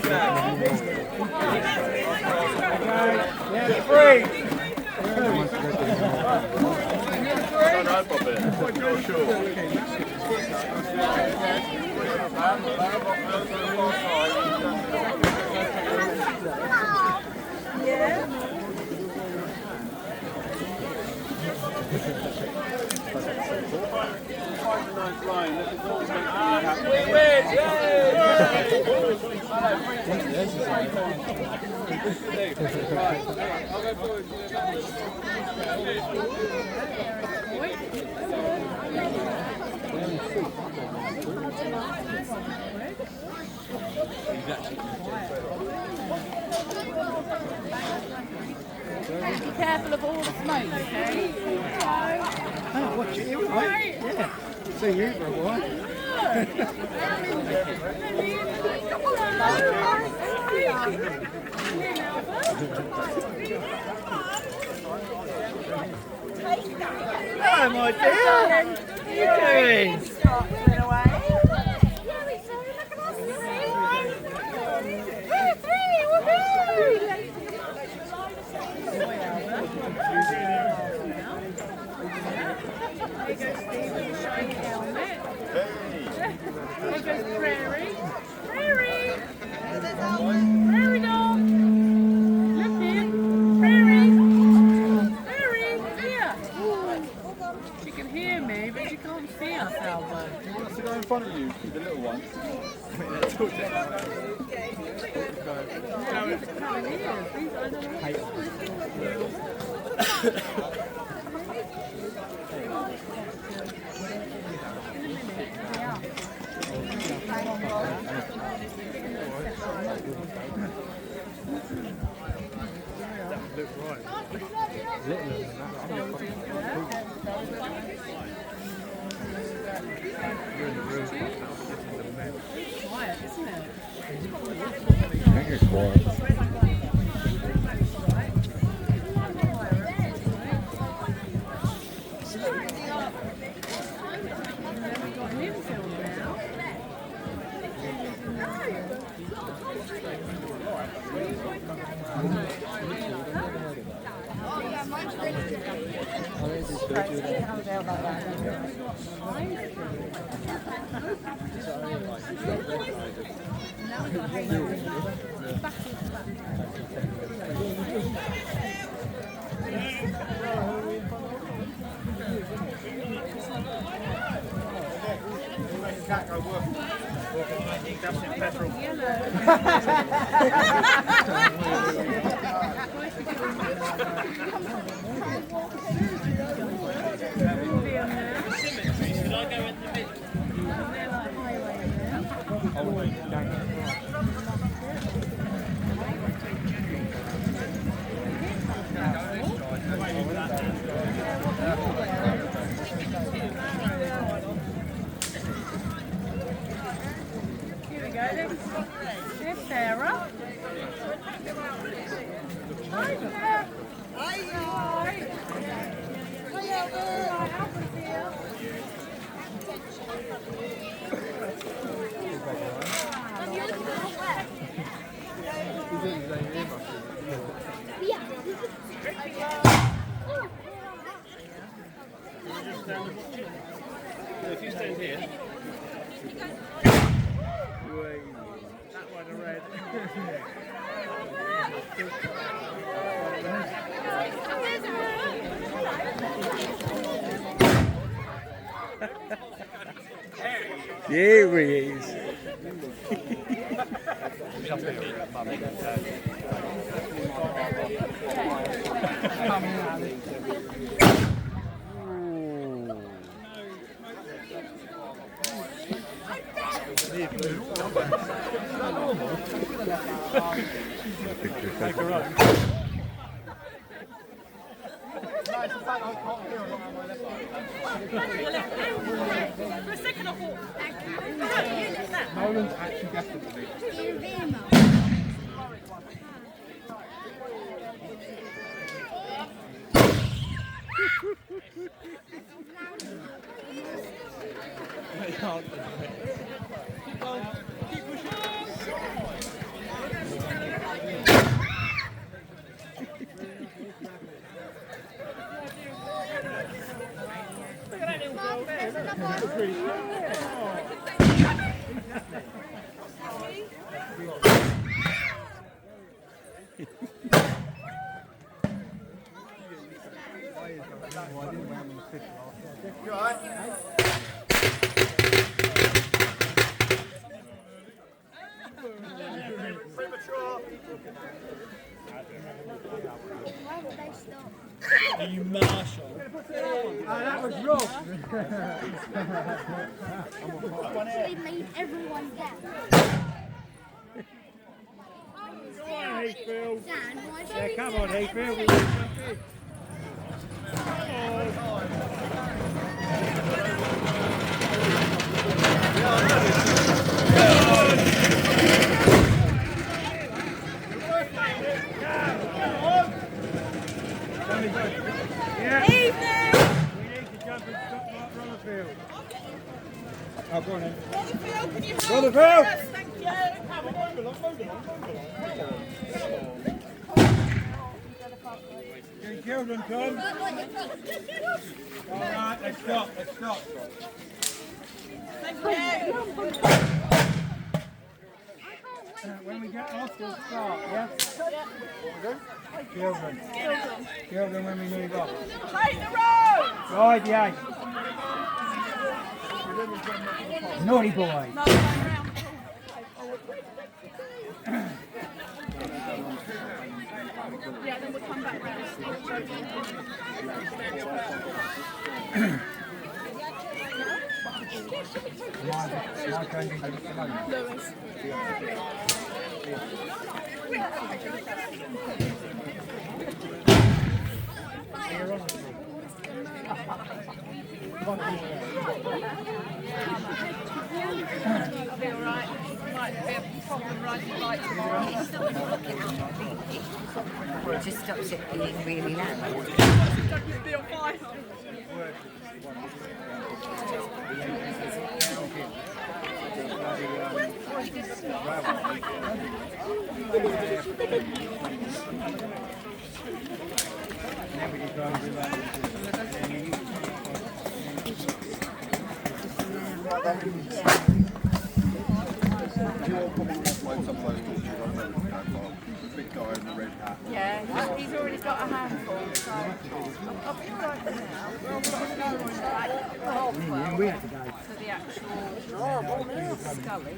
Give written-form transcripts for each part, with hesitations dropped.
Be careful of all the smoke, okay? Oh, watch it, right? Yeah. See you for a while. Hello, my dear. What are you doing? In front of you, the little one. Quiet, isn't it? I think it's quiet. There's Sarah. Hi there. Hi. If you stand here. That one, the red. There he is. Take a run. For a second I thought, Nolan's actually definitely. They can't. Keep going. Keep pushing. Why would they stop? Are you Marshall? That was Rob. Actually made everyone deaf. Heathfield. Dan, why Yeah, don't come you on, do Heathfield. Yeah. We need to jump and stop like Rutherfield. Oh, go on then. Rutherfield, can you hold Rutherfield! us? Thank you. Come on. Getting children, Tom. All right, let's stop, let's stop. Thank you. When we get off, we'll start, yeah? Children. Children when we move off. Take the road. Right, yeah. Naughty boy. No, going round. Yeah, then we'll come back round. My turn to take the moment. Lewis. I'll be alright. Might be a problem riding bike tomorrow. It just stops it being really loud. Don't you feel fine? Big guy in the red hat. Yeah, he's already got a handful, so I'll be right now. We'll go like the whole well to the actual Scully.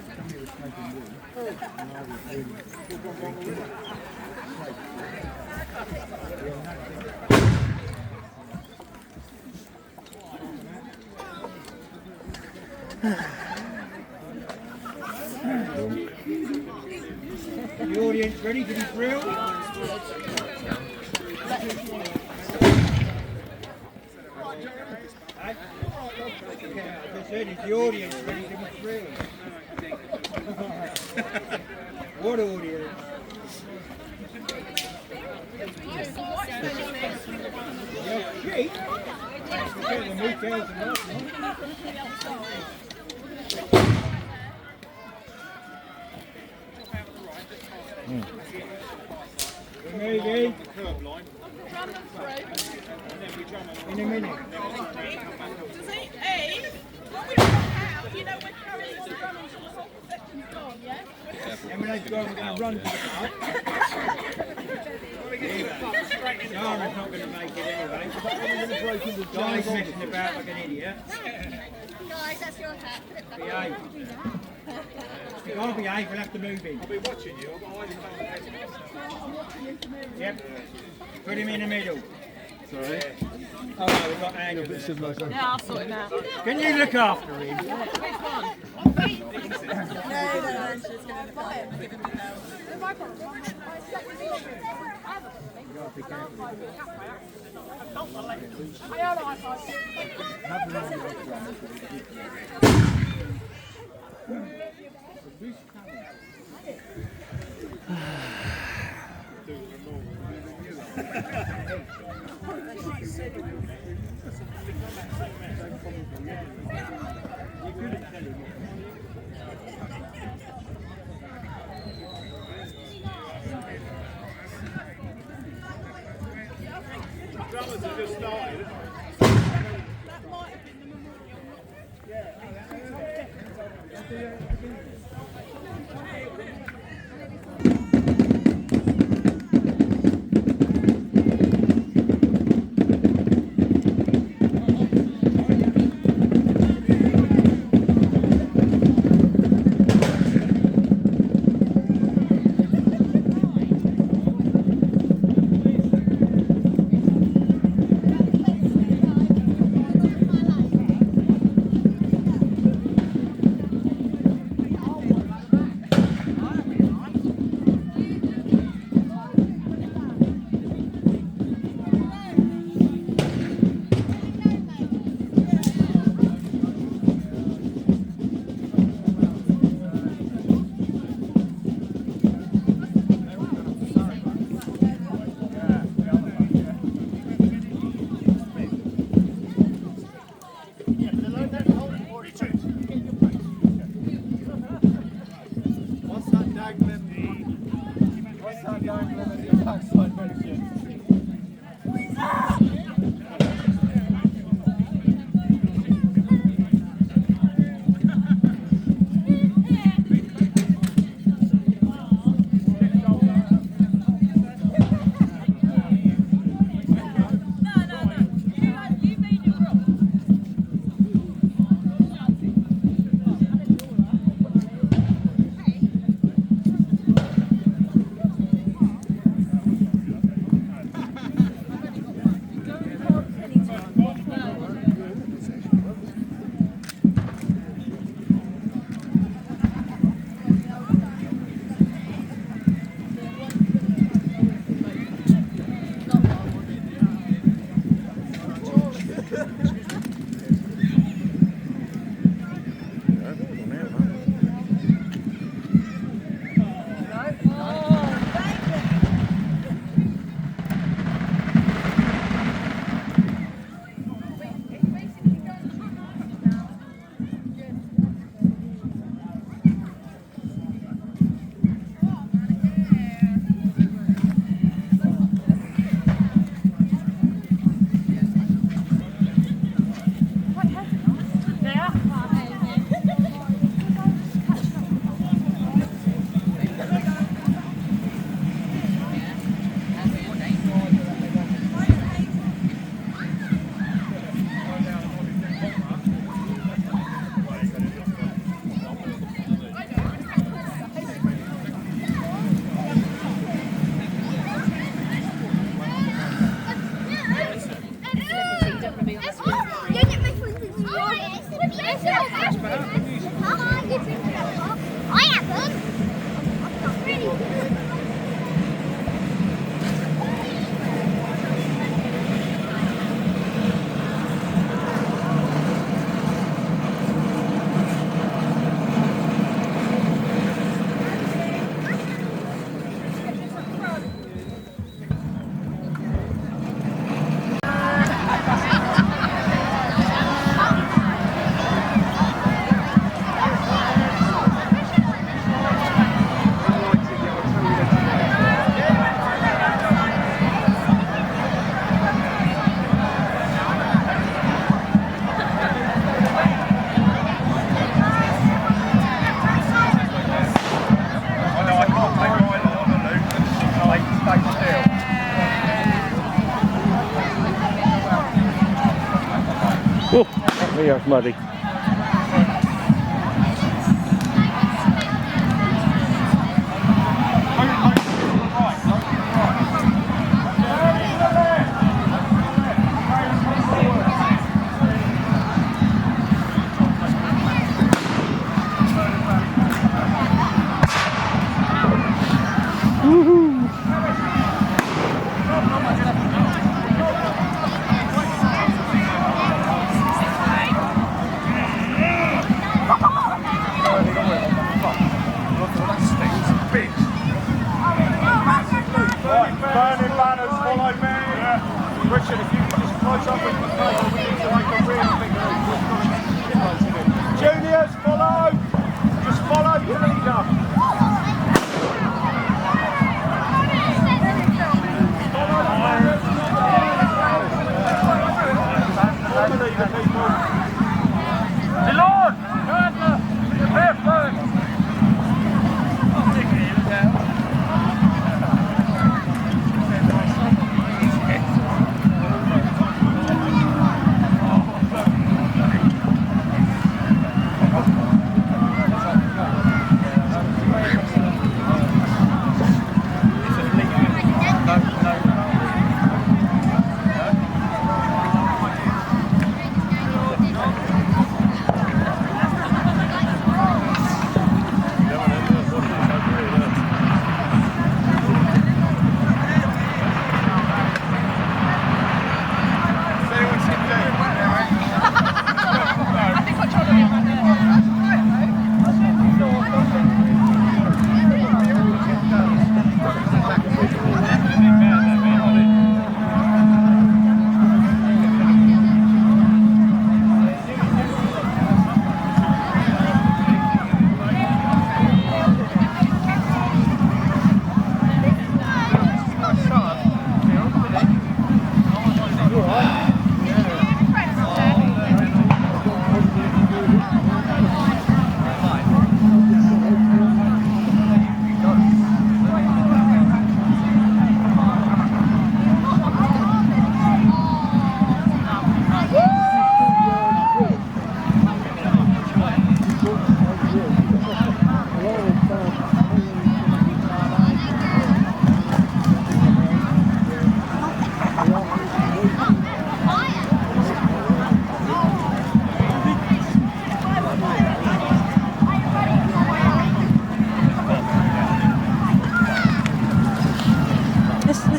The audience ready to be thrilled? As I said, is the audience ready to be thrilled? What audience? Yeah, sheep? Yeah, the meat cows and that, We're moving. In a minute. Does he aim? When we come out, you know we're carrying on running till the whole section's gone, yeah? And when they've gone, we're going to run to the car. Zara's not going to make it anyway. Johnny's messing about like an idiot. Guys, that's your hat. Behave. If you can't behave, we'll have to move in. I'll be watching you. Yep. Put him in the middle. Sorry. Oh no, we've got Angus. Yeah, I'll sort him out. Can you look after him? Drummers have just started. That might have been the memorial. What's that dangling in your backside benefit? Oh, yeah, it's muddy.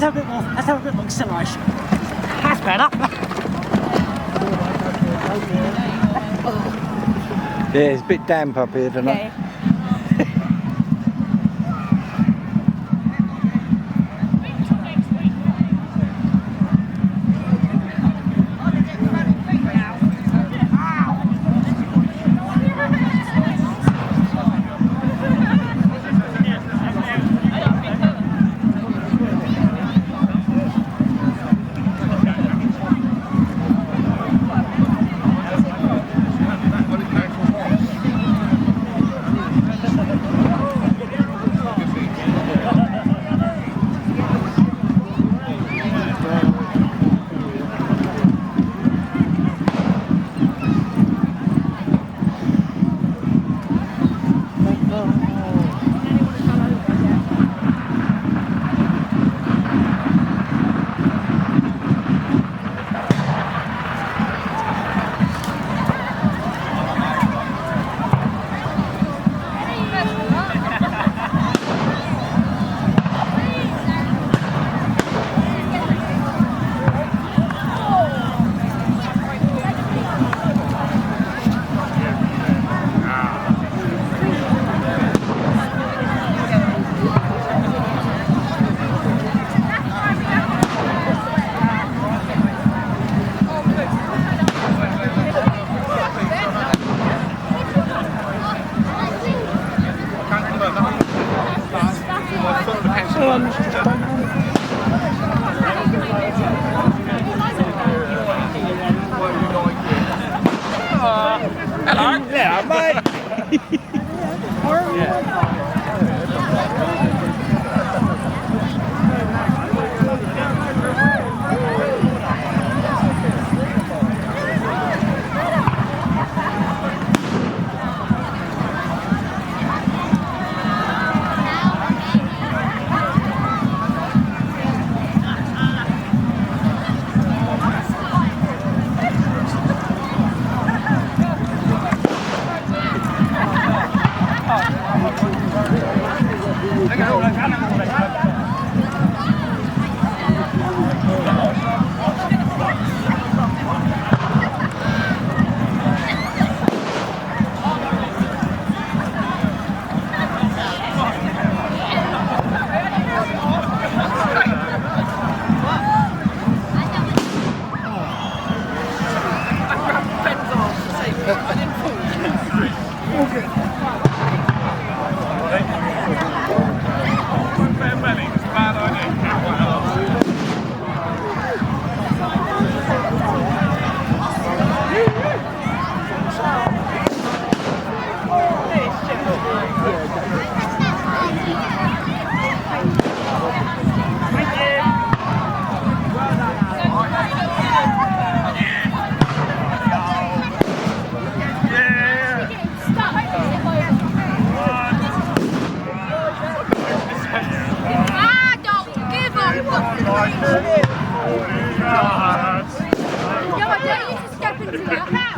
have a bit more. Let's have a bit more acceleration. That's better. Yeah, it's a bit damp up here tonight. Okay. Yeah, mate. I don't give a fuck. Yo, I dare you to step into that now.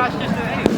That's just it.